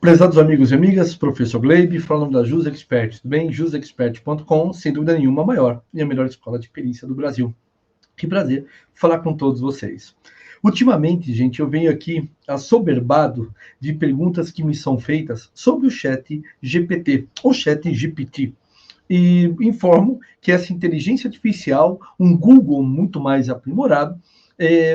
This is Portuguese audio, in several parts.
Prezados amigos e amigas, professor Gleibe, falando da Jus Expert, tudo bem? jusexpert.com, sem dúvida nenhuma, a maior e a melhor escola de perícia do Brasil. Que prazer falar com todos vocês. Ultimamente, gente, eu venho aqui assoberbado de perguntas que me são feitas sobre o chat GPT, ou chat GPT. E informo que essa inteligência artificial, um Google muito mais aprimorado,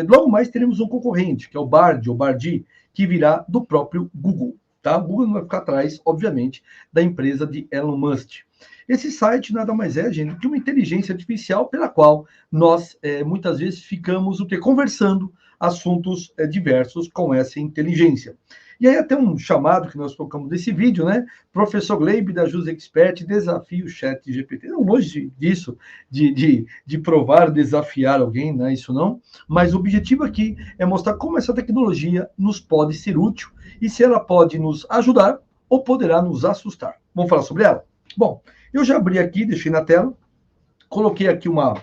logo mais teremos um concorrente, que é o Bard, ou Bardi, que virá do próprio Google. Tá? O Google não vai ficar atrás, obviamente, da empresa de Elon Musk. Esse site nada mais é, gente, que uma inteligência artificial pela qual nós, muitas vezes, ficamos conversando assuntos diversos com essa inteligência. E aí até um chamado que nós colocamos nesse vídeo, né? Professor Gleibe da Jus Expert desafia o chat GPT. Não, longe disso, de provar, desafiar alguém, não é isso não. Mas o objetivo aqui é mostrar como essa tecnologia nos pode ser útil e se ela pode nos ajudar ou poderá nos assustar. Vamos falar sobre ela? Bom, eu já abri aqui, deixei na tela, coloquei aqui uma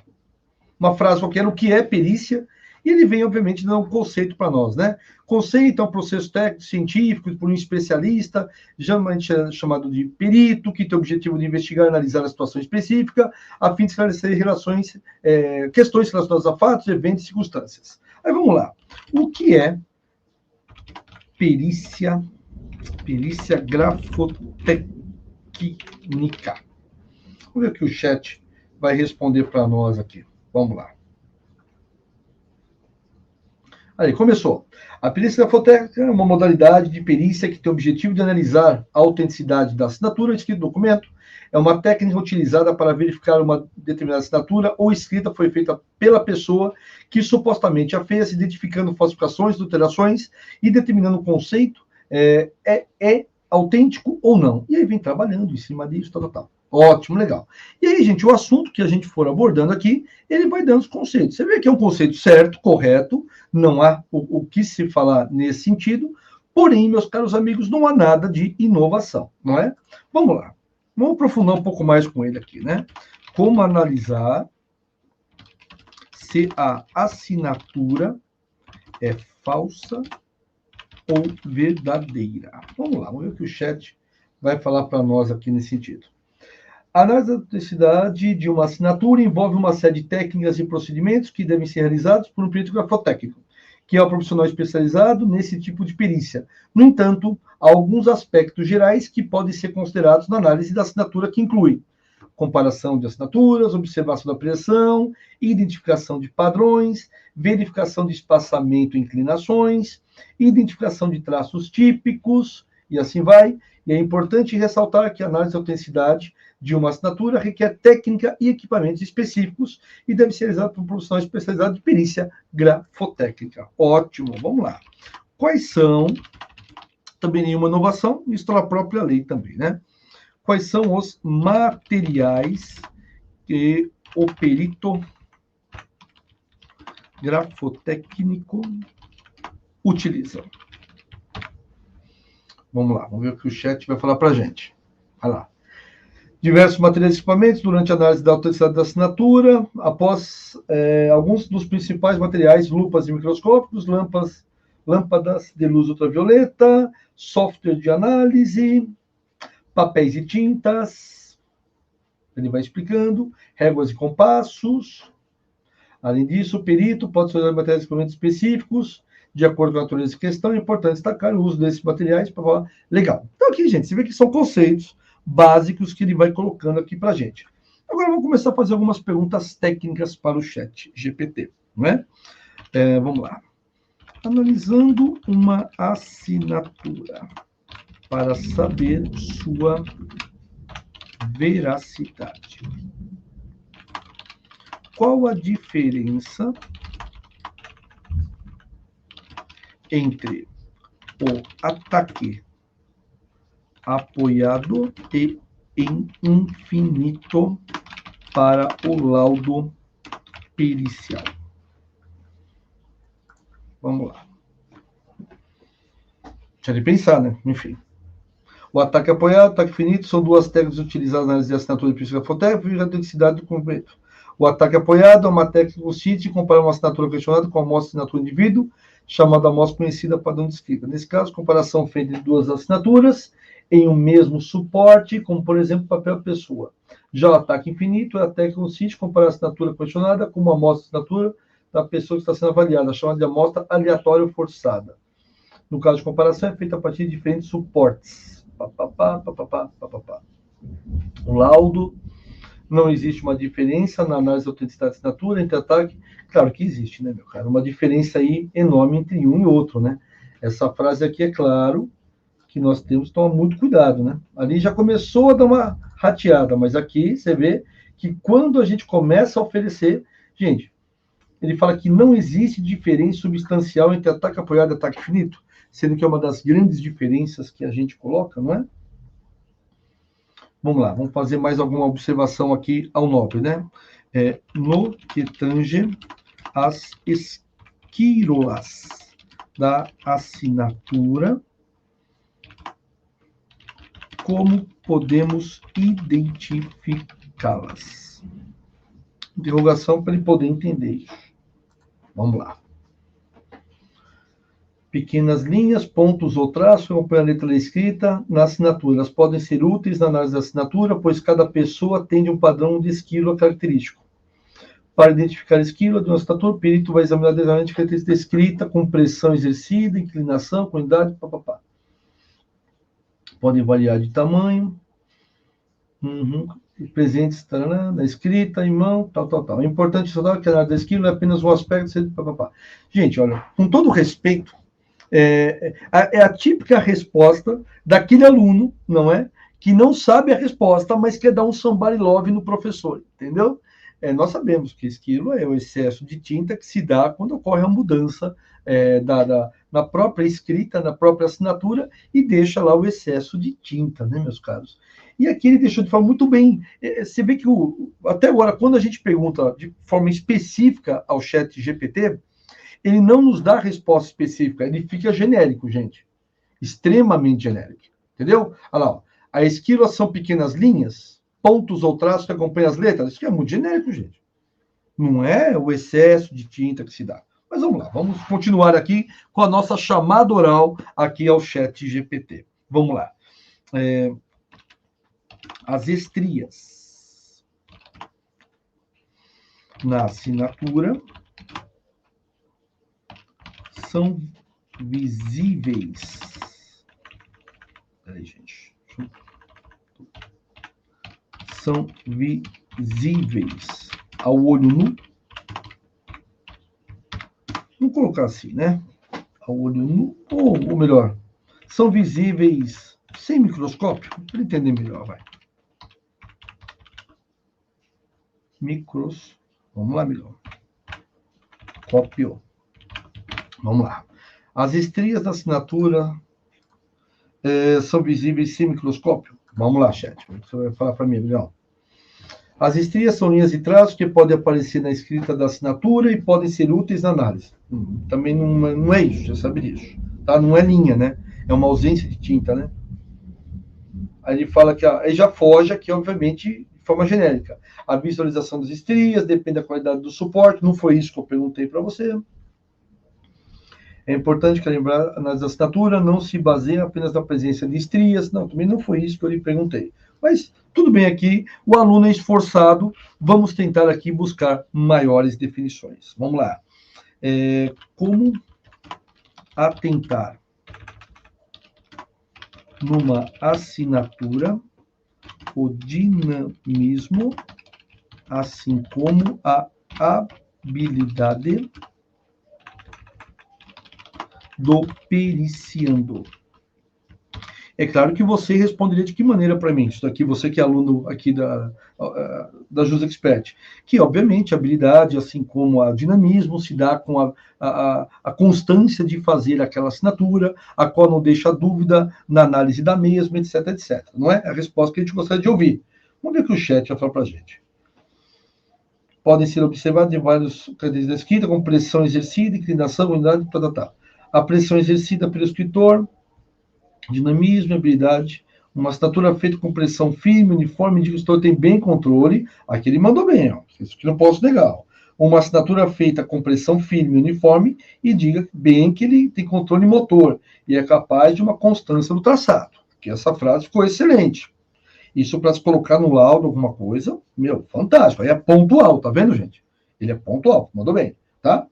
frase qualquer, o que é perícia, e ele vem, obviamente, dar um conceito para nós, né? Conceito é um processo técnico, científico, por um especialista, geralmente é chamado de perito, que tem o objetivo de investigar e analisar a situação específica, a fim de esclarecer questões relacionadas a fatos, eventos e circunstâncias. Aí vamos lá. O que é perícia grafotécnica? Vamos ver o que o chat vai responder para nós aqui. Vamos lá. Aí, começou. A perícia grafotécnica é uma modalidade de perícia que tem o objetivo de analisar a autenticidade da assinatura escrita no documento. É uma técnica utilizada para verificar uma determinada assinatura ou escrita foi feita pela pessoa que supostamente a fez, identificando falsificações, adulterações e determinando o conceito é autêntico ou não. E aí vem trabalhando em cima disso, tal. Ótimo, legal. E aí, gente, o assunto que a gente for abordando aqui, ele vai dando os conceitos. Você vê que é um conceito certo, correto, não há o que se falar nesse sentido, porém, meus caros amigos, não há nada de inovação, não é? Vamos lá. Vamos aprofundar um pouco mais com ele aqui, né? Como analisar se a assinatura é falsa ou verdadeira. Vamos lá, vamos ver o que o chat vai falar para nós aqui nesse sentido. A análise da autenticidade de uma assinatura envolve uma série de técnicas e procedimentos que devem ser realizados por um perito grafotécnico, que é o profissional especializado nesse tipo de perícia. No entanto, há alguns aspectos gerais que podem ser considerados na análise da assinatura, que incluem comparação de assinaturas, observação da pressão, identificação de padrões, verificação de espaçamento e inclinações, identificação de traços típicos, e assim vai. E é importante ressaltar que a análise da autenticidade de uma assinatura requer técnica e equipamentos específicos e deve ser realizado por um profissional especializado de perícia grafotécnica. Ótimo, vamos lá. Quais são, também nenhuma inovação, isso está na própria lei também, né? Quais são os materiais que o perito grafotécnico utiliza? Vamos lá, vamos ver o que o chat vai falar para a gente. Vai lá. Diversos materiais e equipamentos durante a análise da autenticidade da assinatura, após alguns dos principais materiais, lupas e microscópios, lâmpadas de luz ultravioleta, software de análise, papéis e tintas, ele vai explicando, réguas e compassos. Além disso, o perito pode utilizar materiais e equipamentos específicos, de acordo com a natureza de questão. É importante destacar o uso desses materiais para falar legal. Então aqui, gente, você vê que são conceitos básicos que ele vai colocando aqui para a gente. Agora vamos começar a fazer algumas perguntas técnicas para o chat GPT, não é? Vamos lá. Analisando uma assinatura para saber sua veracidade. Qual a diferença entre o ataque apoiado e infinito para o laudo pericial? Vamos lá. Deixa de pensar, né? Enfim. O ataque apoiado, ataque infinito, são duas técnicas utilizadas na análise de assinatura de perícia grafotécnica e a autenticidade do documento. O ataque apoiado é uma técnica que consiste em comparar uma assinatura questionada com a amostra de assinatura do indivíduo, chamada amostra conhecida padrão de escrita. Nesse caso, comparação feita de duas assinaturas em um mesmo suporte, como, por exemplo, papel pessoa. Já o ataque infinito é a técnica que consiste em comparar a assinatura questionada com uma amostra de assinatura da pessoa que está sendo avaliada, chamada de amostra aleatória ou forçada. No caso de comparação, é feita a partir de diferentes suportes. O laudo, não existe uma diferença na análise da autenticidade de assinatura entre ataque. Claro que existe, né, meu cara? Uma diferença aí enorme entre um e outro, né? Essa frase aqui é claro que nós temos que tomar muito cuidado, né? Ali já começou a dar uma rateada, mas aqui você vê que quando a gente começa a oferecer, gente, ele fala que não existe diferença substancial entre ataque apoiado e ataque finito, sendo que é uma das grandes diferenças que a gente coloca, não é? Vamos lá, vamos fazer mais alguma observação aqui ao nobre, né? No que tange as esquírolas da assinatura, como podemos identificá-las? Interrogação para ele poder entender isso. Vamos lá. Pequenas linhas, pontos ou traços, acompanham a letra da escrita na assinatura. Elas podem ser úteis na análise da assinatura, pois cada pessoa tem um padrão de esquilo característico. Para identificar a esquilo de uma assinatura, o perito vai examinar detalhadamente a característica da escrita, com pressão exercida, inclinação, quantidade, papapá. Podem variar de tamanho, presentes na escrita, em mão, tal. É importante estudar que a análise da esquilo é apenas um aspecto, papapá. Gente, olha, com todo respeito, é a típica resposta daquele aluno, não é? Que não sabe a resposta, mas quer dar um somebody love no professor, entendeu? Nós sabemos que esquilo é o excesso de tinta que se dá quando ocorre a mudança na própria escrita, na própria assinatura, e deixa lá o excesso de tinta, né, meus caros? E aqui ele deixou de falar muito bem. Você vê que até agora, quando a gente pergunta de forma específica ao chat GPT, ele não nos dá resposta específica, ele fica genérico, gente. Extremamente genérico. Entendeu? Olha lá, ó. A esquilo são pequenas linhas, pontos ou traços que acompanham as letras. Isso aqui é muito genérico, gente. Não é o excesso de tinta que se dá. Mas vamos lá, vamos continuar aqui com a nossa chamada oral aqui ao chat GPT. Vamos lá. As estrias na assinatura são visíveis. Peraí, gente. São visíveis ao olho nu. Vamos colocar assim, né? Ao olho nu, ou melhor, são visíveis sem microscópio? Para entender melhor, vai. Vamos lá, melhor. Cópio. Vamos lá. As estrias da assinatura são visíveis sem microscópio? Vamos lá, chat. Você vai falar para mim, melhor. As estrias são linhas e traços que podem aparecer na escrita da assinatura e podem ser úteis na análise. Também não é isso, já sabe disso. Tá? Não é linha, né? É uma ausência de tinta, né? Aí ele fala que aí já foge aqui, obviamente, de forma genérica. A visualização das estrias depende da qualidade do suporte. Não foi isso que eu perguntei para você. É importante que lembrar, a análise da assinatura não se baseia apenas na presença de estrias. Não, também não foi isso que eu lhe perguntei. Mas tudo bem aqui, o aluno é esforçado. Vamos tentar aqui buscar maiores definições. Vamos lá. Como atentar numa assinatura o dinamismo, assim como a habilidade do periciando. É claro que você responderia de que maneira para mim? Isso aqui, você que é aluno aqui da Jus Expert. Que, obviamente, a habilidade, assim como o dinamismo, se dá com a constância de fazer aquela assinatura, a qual não deixa dúvida na análise da mesma, etc, etc. Não é a resposta que a gente gostaria de ouvir. Vamos ver o que o chat vai falar para a gente. Podem ser observados em vários características da escrita, como pressão exercida, inclinação, unidade, tal. A pressão exercida pelo escritor, dinamismo, habilidade, uma assinatura feita com pressão firme, uniforme, indica que o escritor tem bem controle. Aqui ele mandou bem, ó. Isso que não posso negar. Ó. uma assinatura feita com pressão firme e uniforme e diga bem que ele tem controle motor e é capaz de uma constância no traçado. Que essa frase ficou excelente. Isso para se colocar no laudo alguma coisa, meu, fantástico. Aí é pontual, tá vendo, gente? Ele é pontual, mandou bem, tá?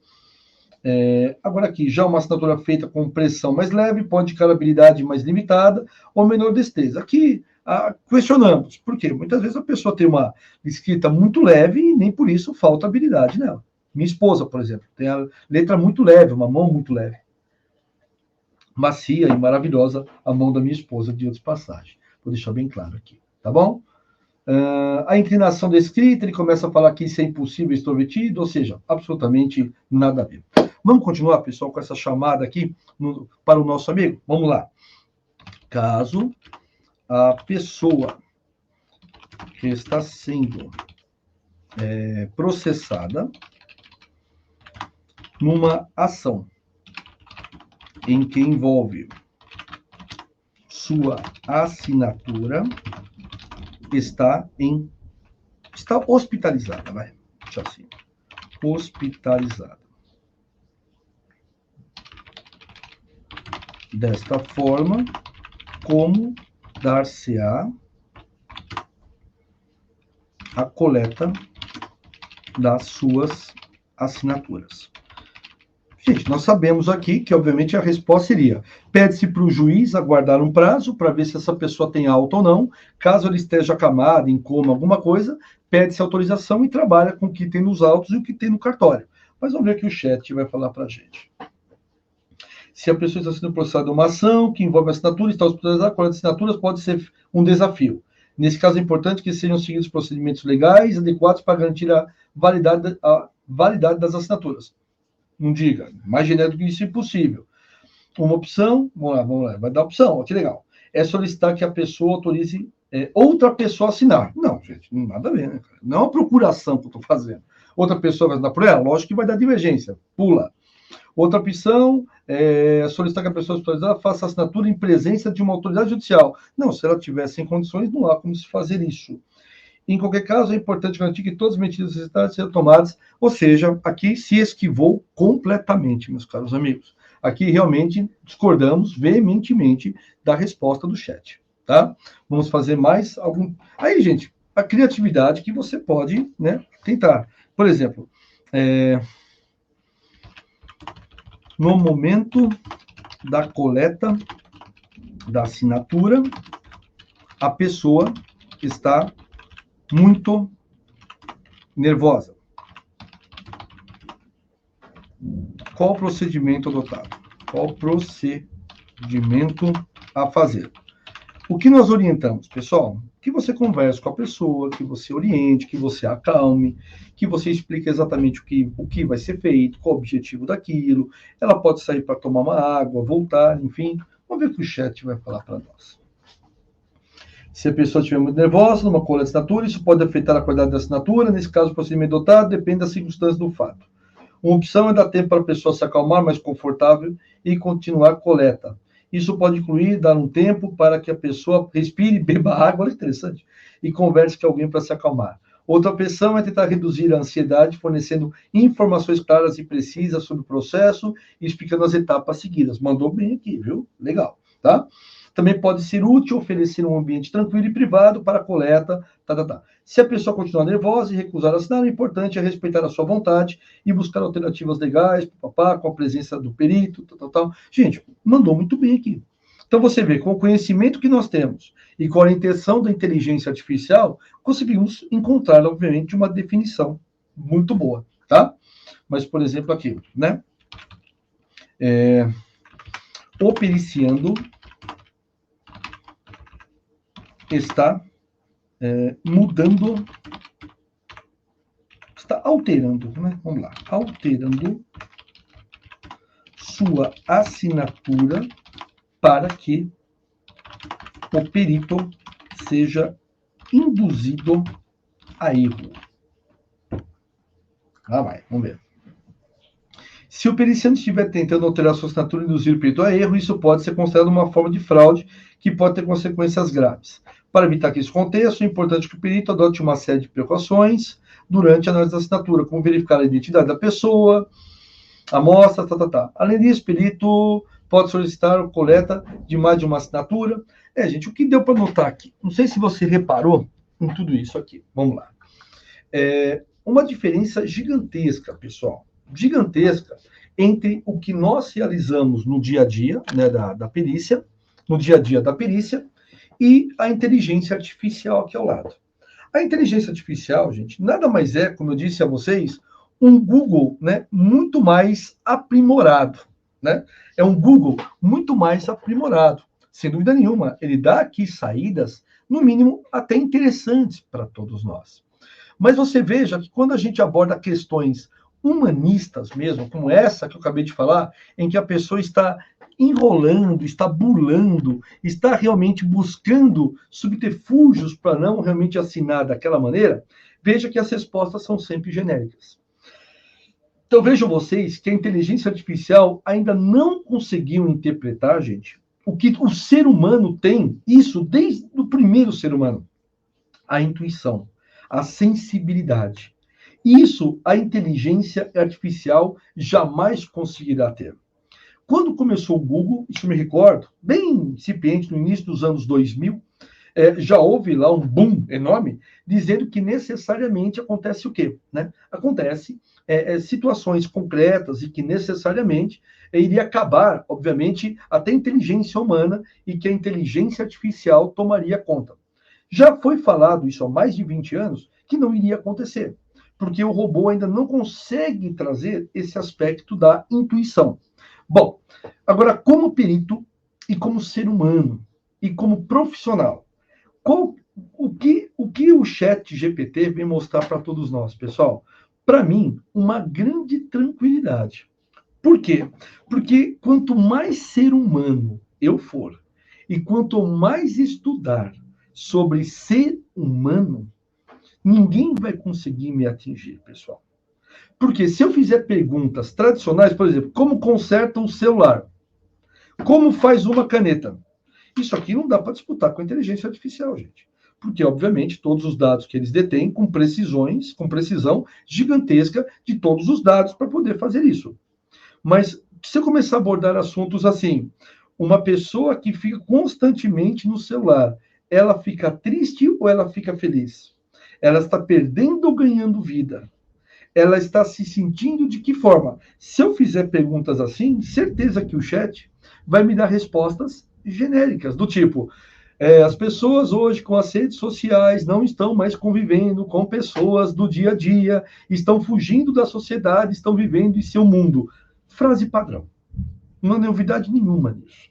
Agora aqui, já uma assinatura feita com pressão mais leve, pode indicar habilidade mais limitada ou menor destreza. Aqui, questionamos. Por quê? Muitas vezes a pessoa tem uma escrita muito leve e nem por isso falta habilidade nela. Minha esposa, por exemplo, tem a letra muito leve, uma mão muito leve. Macia e maravilhosa a mão da minha esposa, de outras passagens. Vou deixar bem claro aqui, tá bom? A inclinação da escrita, ele começa a falar que isso é impossível, extrovertido, ou seja, absolutamente nada a ver. Vamos continuar, pessoal, com essa chamada aqui para o nosso amigo? Vamos lá. Caso a pessoa que está sendo processada numa ação em que envolve sua assinatura, está hospitalizada, vai. Deixa assim. Hospitalizada. Desta forma, como dar-se-á a coleta das suas assinaturas? Gente, nós sabemos aqui que, obviamente, a resposta seria: pede-se para o juiz aguardar um prazo para ver se essa pessoa tem alta ou não. Caso ele esteja acamado, em coma, alguma coisa, pede-se autorização e trabalha com o que tem nos autos e o que tem no cartório. Mas vamos ver o que o chat vai falar para a gente. Se a pessoa está sendo processada em uma ação que envolve assinatura, está hospitalizada, a coleta de assinaturas pode ser um desafio. Nesse caso, é importante que sejam seguidos procedimentos legais adequados para garantir a validade das assinaturas. Não diga, mais genérico que isso é impossível. Uma opção, vamos lá, vai dar opção, que legal. É solicitar que a pessoa autorize outra pessoa a assinar. Não, gente, nada a ver, né? Não é uma procuração que eu estou fazendo. Outra pessoa vai assinar por ela? Lógico que vai dar divergência, pula. Outra opção é solicitar que a pessoa autorizada faça a assinatura em presença de uma autoridade judicial. Não, se ela tiver sem condições, não há como se fazer isso. Em qualquer caso, é importante garantir que todas as medidas necessárias sejam tomadas, ou seja, aqui se esquivou completamente, meus caros amigos. Aqui realmente discordamos veementemente da resposta do chat, tá? Vamos fazer mais algum... Aí, gente, a criatividade que você pode, né, tentar. Por exemplo, no momento da coleta da assinatura, a pessoa está muito nervosa. Qual o procedimento adotado? Qual o procedimento a fazer? O que nós orientamos, pessoal? Que você converse com a pessoa, que você oriente, que você acalme, que você explique exatamente o que vai ser feito, qual o objetivo daquilo. Ela pode sair para tomar uma água, voltar, enfim. Vamos ver o que o chat vai falar para nós. Se a pessoa estiver muito nervosa, numa coleta de assinatura, isso pode afetar a qualidade da assinatura. Nesse caso, o procedimento adotado depende das circunstâncias do fato. Uma opção é dar tempo para a pessoa se acalmar, mais confortável, e continuar a coleta. Isso pode incluir dar um tempo para que a pessoa respire, beba água, olha que interessante, e converse com alguém para se acalmar. Outra opção é tentar reduzir a ansiedade, fornecendo informações claras e precisas sobre o processo e explicando as etapas seguidas. Mandou bem aqui, viu? Legal, tá? Também pode ser útil oferecer um ambiente tranquilo e privado para a coleta, Se a pessoa continuar nervosa e recusar a assinar, o importante é respeitar a sua vontade e buscar alternativas legais, com a presença do perito, Gente, mandou muito bem aqui. Então, você vê, com o conhecimento que nós temos e com a intenção da inteligência artificial, conseguimos encontrar, obviamente, uma definição muito boa, tá? Mas, por exemplo, aqui, né? O periciando está mudando, está alterando, né? Vamos lá, alterando sua assinatura para que o perito seja induzido a erro. Vai, vamos ver. Se o periciante estiver tentando alterar sua assinatura e induzir o perito a erro, isso pode ser considerado uma forma de fraude que pode ter consequências graves. Para evitar que isso aconteça, é importante que o perito adote uma série de precauções, durante a análise da assinatura, como verificar a identidade da pessoa, amostra, Além disso, o perito pode solicitar a coleta de mais de uma assinatura. Gente, o que deu para notar aqui? Não sei se você reparou em tudo isso aqui. Vamos lá. Uma diferença gigantesca, pessoal. Gigantesca entre o que nós realizamos no dia a dia, né, da perícia, no dia a dia da perícia, e a inteligência artificial aqui ao lado. A inteligência artificial, gente, nada mais é, como eu disse a vocês, um Google, né, muito mais aprimorado, né? É um Google muito mais aprimorado. Sem dúvida nenhuma, ele dá aqui saídas, no mínimo, até interessantes para todos nós. Mas você veja que quando a gente aborda questões humanistas mesmo, como essa que eu acabei de falar, em que a pessoa está enrolando, está burlando, está realmente buscando subterfúgios para não realmente assinar daquela maneira, veja que as respostas são sempre genéricas. Então vejam vocês que a inteligência artificial ainda não conseguiu interpretar, gente, o que o ser humano tem, isso desde o primeiro ser humano, a intuição, a sensibilidade. Isso a inteligência artificial jamais conseguirá ter. Quando começou o Google, isso me recordo, bem incipiente, no início dos anos 2000, já houve lá um boom enorme, dizendo que necessariamente acontece o quê? Né? Acontece situações concretas e que necessariamente iria acabar, obviamente, até a inteligência humana e que a inteligência artificial tomaria conta. Já foi falado isso há mais de 20 anos, que não iria acontecer, porque o robô ainda não consegue trazer esse aspecto da intuição. Bom, agora, como perito e como ser humano e como profissional, o que o chat GPT vem mostrar para todos nós, pessoal? Para mim, uma grande tranquilidade. Por quê? Porque quanto mais ser humano eu for, e quanto mais estudar sobre ser humano, ninguém vai conseguir me atingir, pessoal. Porque se eu fizer perguntas tradicionais, por exemplo, como conserta um celular? Como faz uma caneta? Isso aqui não dá para disputar com a inteligência artificial, gente. Porque, obviamente, todos os dados que eles detêm com precisão gigantesca de todos os dados para poder fazer isso. Mas se eu começar a abordar assuntos assim, uma pessoa que fica constantemente no celular, ela fica triste ou ela fica feliz? Ela está perdendo ou ganhando vida? Ela está se sentindo de que forma? Se eu fizer perguntas assim, certeza que o chat vai me dar respostas genéricas, do tipo, as pessoas hoje com as redes sociais não estão mais convivendo com pessoas do dia a dia, estão fugindo da sociedade, estão vivendo em seu mundo. Frase padrão. Não há novidade nenhuma nisso.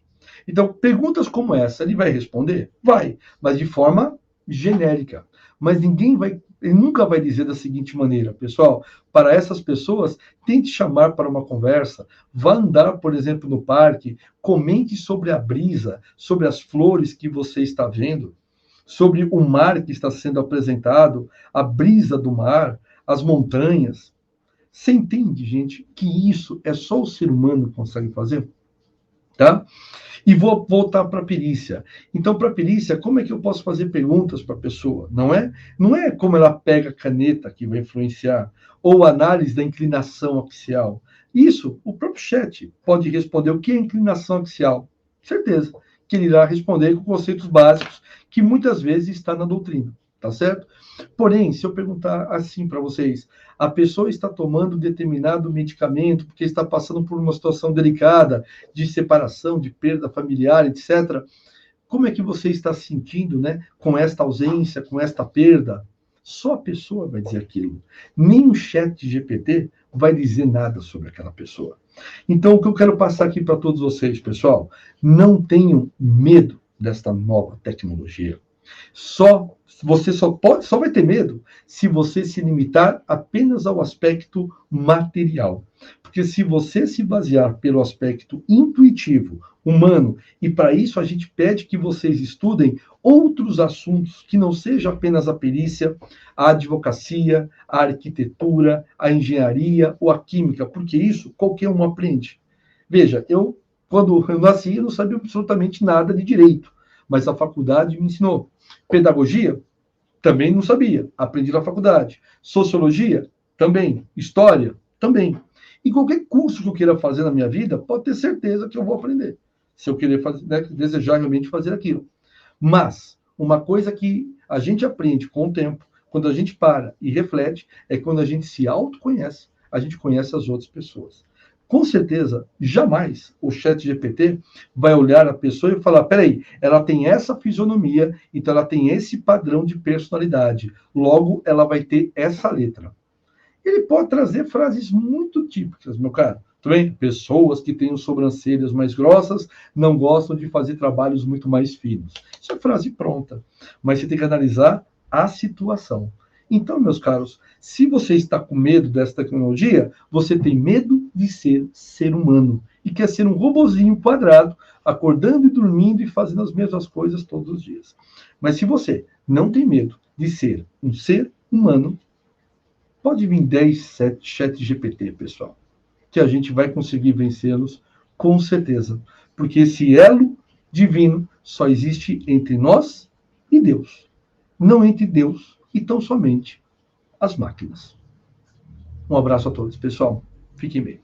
Então, perguntas como essa, ele vai responder? Vai, mas de forma genérica. Mas ele nunca vai dizer da seguinte maneira, pessoal, para essas pessoas, tente chamar para uma conversa, vá andar, por exemplo, no parque, comente sobre a brisa, sobre as flores que você está vendo, sobre o mar que está sendo apresentado, a brisa do mar, as montanhas. Você entende, gente, que isso é só o ser humano que consegue fazer? Tá? E vou voltar para a perícia. Então, para a perícia, como é que eu posso fazer perguntas para a pessoa? Não é como ela pega a caneta que vai influenciar, ou análise da inclinação axial. Isso, o próprio chat pode responder o que é inclinação axial. Certeza que ele irá responder com conceitos básicos que muitas vezes está na doutrina, tá certo? Porém, se eu perguntar assim para vocês, a pessoa está tomando determinado medicamento porque está passando por uma situação delicada de separação, de perda familiar, etc. Como é que você está se sentindo, né, com esta ausência, com esta perda? Só a pessoa vai dizer aquilo. Nem o chat GPT vai dizer nada sobre aquela pessoa. Então, o que eu quero passar aqui para todos vocês, pessoal, não tenham medo desta nova tecnologia. Você só vai ter medo se você se limitar apenas ao aspecto material. Porque se você se basear pelo aspecto intuitivo, humano, e para isso a gente pede que vocês estudem outros assuntos que não seja apenas a perícia, a advocacia, a arquitetura, a engenharia ou a química, porque isso qualquer um aprende. Veja, quando eu nasci, eu não sabia absolutamente nada de direito, mas a faculdade me ensinou. Pedagogia, Também não sabia, aprendi na faculdade. Sociologia? Também. História? Também. E qualquer curso que eu queira fazer na minha vida, pode ter certeza que eu vou aprender. Se eu querer fazer, né, desejar realmente fazer aquilo. Mas, uma coisa que a gente aprende com o tempo, quando a gente para e reflete, é quando a gente se autoconhece, a gente conhece as outras pessoas. Com certeza, jamais o ChatGPT vai olhar a pessoa e falar: peraí, ela tem essa fisionomia, então ela tem esse padrão de personalidade, logo ela vai ter essa letra. Ele pode trazer frases muito típicas, meu caro. Também, pessoas que têm sobrancelhas mais grossas não gostam de fazer trabalhos muito mais finos. Isso é frase pronta. Mas você tem que analisar a situação. Então, meus caros, se você está com medo dessa tecnologia, você tem medo de ser ser humano e quer ser um robozinho quadrado, acordando e dormindo e fazendo as mesmas coisas todos os dias. Mas se você não tem medo de ser um ser humano, pode vir 10 chat GPT, pessoal, que a gente vai conseguir vencê-los com certeza. Porque esse elo divino só existe entre nós e Deus. Não entre Deus e tão somente as máquinas. Um abraço a todos, pessoal. Fiquem bem.